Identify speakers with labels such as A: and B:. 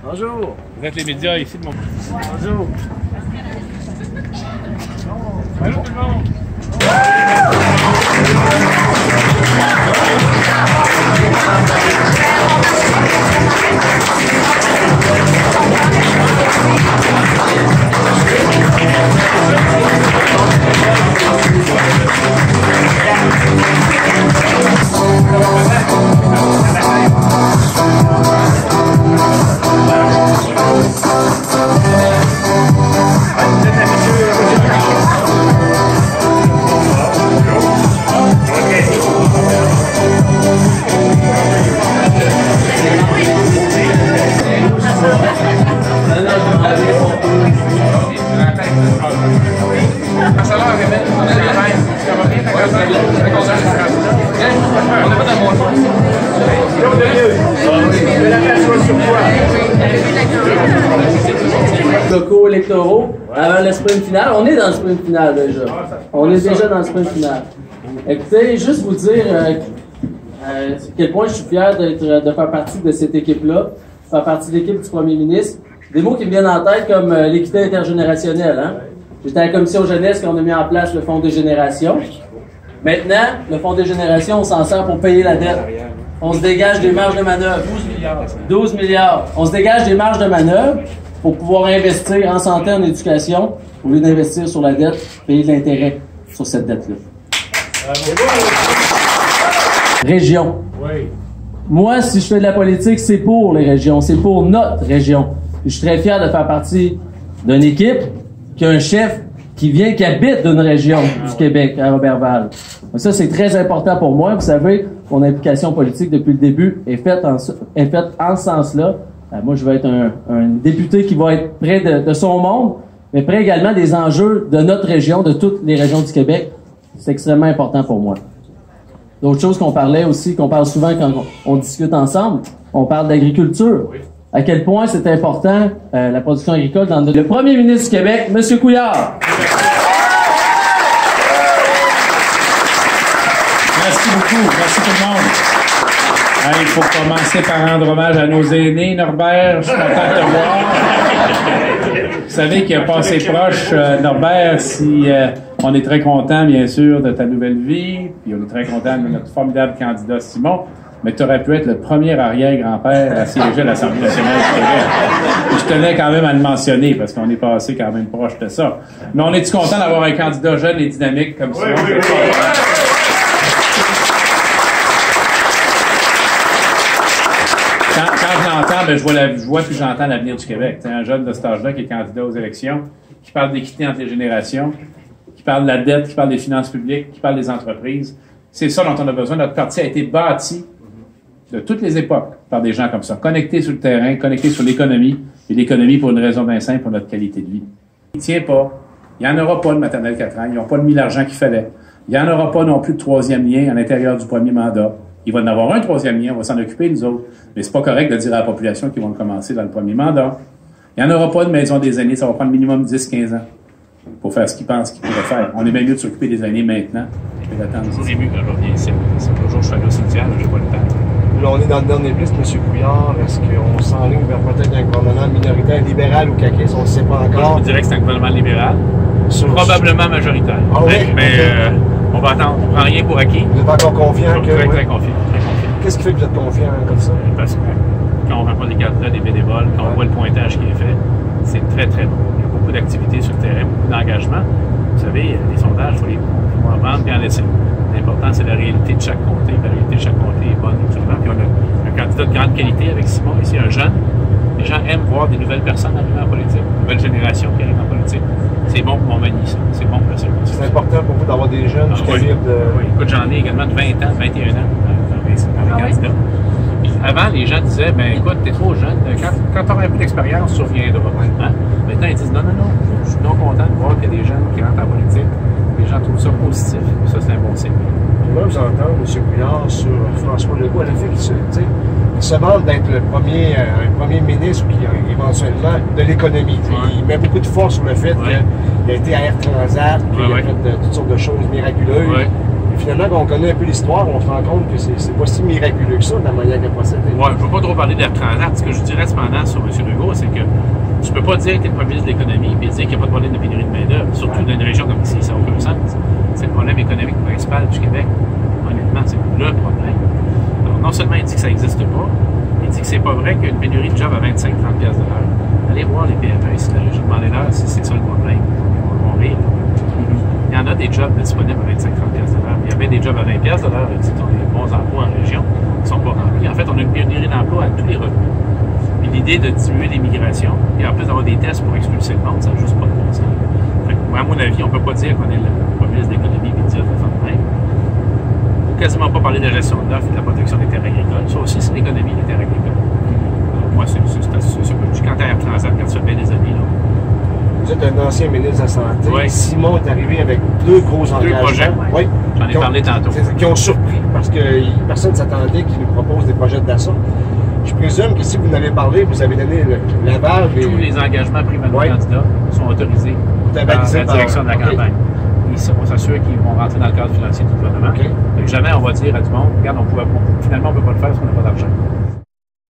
A: Bonjour.
B: Vous êtes les médias ici de mon...
A: Bonjour.
B: Allô tout le monde.
C: Locaux électoraux avant le sprint final. On est dans le sprint final déjà. On est déjà dans le sprint final. Écoutez, juste vous dire à quel point je suis fier de faire partie de cette équipe-là, faire partie de l'équipe du premier ministre. Des mots qui me viennent en tête comme l'équité intergénérationnelle. Hein? J'étais à la commission jeunesse quand on a mis en place le fonds des générations. Maintenant, le fonds des générations, on s'en sert pour payer la dette. On se dégage des marges de manœuvre. 12 milliards. On se dégage des marges de manœuvre pour pouvoir investir en santé, en éducation, au lieu d'investir sur la dette, payer de l'intérêt sur cette dette-là. Région.
B: Oui.
C: Moi, si je fais de la politique, c'est pour les régions, c'est pour notre région. Je suis très fier de faire partie d'une équipe qui a un chef qui habite d'une région du Québec, à Roberval. Ça, c'est très important pour moi. Vous savez, mon implication politique depuis le début est faite en ce sens-là. Moi, je vais être un député qui va être près de son monde, mais près également des enjeux de notre région, de toutes les régions du Québec. C'est extrêmement important pour moi. D'autres choses qu'on parle souvent quand on discute ensemble, on parle d'agriculture. Oui. À quel point c'est important la production agricole dans le premier ministre du Québec, M. Couillard.
B: Merci beaucoup. Merci tout le monde. Il faut commencer par rendre hommage à nos aînés, Norbert. Je suis content de te voir. Vous savez qu'il a passé proche, Norbert, on est très content, bien sûr, de ta nouvelle vie, puis on est très content de notre formidable candidat Simon, mais tu aurais pu être le premier arrière-grand-père à siéger à l'Assemblée nationale du Québec. Je tenais quand même à le mentionner, parce qu'on est passé quand même proche de ça. Mais on est-tu content d'avoir un candidat jeune et dynamique comme ça? Oui. Quand je l'entends, je vois puis j'entends l'avenir du Québec. T'sais, un jeune de cet âge-là qui est candidat aux élections, qui parle d'équité entre les générations, qui parle de la dette, qui parle des finances publiques, qui parle des entreprises. C'est ça dont on a besoin. Notre parti a été bâti de toutes les époques par des gens comme ça, connectés sur le terrain, connectés sur l'économie, et l'économie pour une raison bien simple, pour notre qualité de vie. Il ne tient pas. Il n'y en aura pas de maternelle 4 ans. Ils n'ont pas mis l'argent qu'il fallait. Il n'y en aura pas non plus de troisième lien à l'intérieur du premier mandat. Il va en avoir un troisième lien, on va s'en occuper, nous autres. Mais c'est pas correct de dire à la population qu'ils vont le commencer dans le premier mandat. Il n'y en aura pas de maison des aînés, ça va prendre minimum 10-15 ans pour faire ce qu'ils pensent qu'ils pourraient faire. On est bien mieux de s'occuper des aînés maintenant que d'attendre.
D: C'est mieux quand je reviens ici. C'est toujours je suis allé au cimetière, j'ai pas le temps.
A: Là, on est dans le dernier liste, M. Couillard. Est-ce qu'on s'enligne vers peut-être un gouvernement minoritaire, libéral ou caquiste? On ne sait pas encore.
D: Moi, je vous dirais que c'est un gouvernement libéral. Probablement majoritaire.
A: Ah oui?
D: Mais on va attendre. On ne prend rien pour acquis.
A: Vous êtes encore confiant que...
D: Très confiant.
A: Qu'est-ce qui fait que vous êtes confiant comme ça?
D: Parce que quand on ne rend pas les candidats des bénévoles, quand on voit le pointage qui est fait, c'est très, très bon. Il y a beaucoup d'activités sur le terrain, beaucoup d'engagement. Vous savez, les sondages, il faut en vendre et en laisser. L'important, c'est la réalité de chaque comté. La réalité de chaque comté est bonne, absolument. Puis on a un candidat de grande qualité avec Simon, ici, un jeune. Les gens aiment voir des nouvelles personnes arriver en politique, une nouvelle génération qui arrive en politique. C'est bon pour Montmagny, ça. C'est bon pour la circonscription.
A: C'est important pour vous d'avoir des jeunes qui désirent de...
D: Oui, écoute, j'en ai également de 20 ans, 21 ans dans les candidats. Puis avant, les gens disaient, ben écoute, t'es trop jeune, quand tu auras un peu d'expérience, tu reviendras. Hein? Maintenant, ils disent, non, je suis non content de voir qu'il y a des jeunes qui rentrent en politique. Les gens trouvent ça positif. Ça, c'est un bon signe.
A: Je vais vous entendre, M. Couillard, sur François Legault, à la fait qu'il se vante d'être un premier ministre qui, éventuellement, de l'économie. Ouais. Il met beaucoup de force sur le fait qu'il a été à Air Transat, qu'il a fait toutes sortes de choses miraculeuses. Ouais. Puis finalement, quand on connaît un peu l'histoire, on se rend compte que c'est pas si miraculeux que ça, la manière qu'elle procède.
D: Ouais, je ne veux pas trop parler d'Air Transat. Ce que je dirais cependant sur M. Legault, c'est que tu peux pas dire que tu es le premier ministre de l'économie et dire qu'il n'y a pas de problème de pénurie de main-d'œuvre, surtout dans une région comme ici, ça n'a aucun sens. C'est le problème économique principal du Québec. Honnêtement, c'est le problème. Alors, non seulement il dit que ça n'existe pas, il dit que c'est pas vrai qu'il y a une pénurie de jobs à 25-30$ de l'heure. Allez voir les PME ici de la région. Demandez-leur si c'est ça le problème. Ils vont rire. Il y en a des jobs disponibles à 25-30$ de l'heure. Il y a bien des jobs à 20$ de l'heure qui sont des bons emplois en région qui ne sont pas remplis. En fait, on a une pénurie d'emplois à tous les revenus. Puis l'idée de diminuer l'immigration, et en plus d'avoir des tests pour expulser le monde, ça n'a juste pas de bon sens. Fait que, moi, à mon avis, on ne peut pas dire qu'on est le premier ministre de l'économie et dire de faire de même. Il ne faut quasiment pas parler de la gestion de l'offre et de la protection des terres agricoles. Ça aussi, c'est l'économie des terres agricoles. Alors, moi, c'est ça que je dis. Quant à Air Transat, quand ça fait bien des années, là,
A: vous êtes un ancien ministre de la Santé.
D: Oui.
A: Simon est arrivé avec deux gros engagements.
D: Projets.
A: Oui.
D: J'en ai parlé tantôt.
A: Qui ont surpris parce que personne ne s'attendait qu'il nous propose des projets d'achat. Je présume que si vous n'avez parlé, vous avez donné l'aval.
D: Tous les engagements pris par nos candidats sont autorisés par la direction de la campagne. On s'assure qu'ils vont rentrer dans le cadre financier du gouvernement. Donc jamais on va dire à du monde, regarde, finalement on ne peut pas le faire parce qu'on n'a pas d'argent.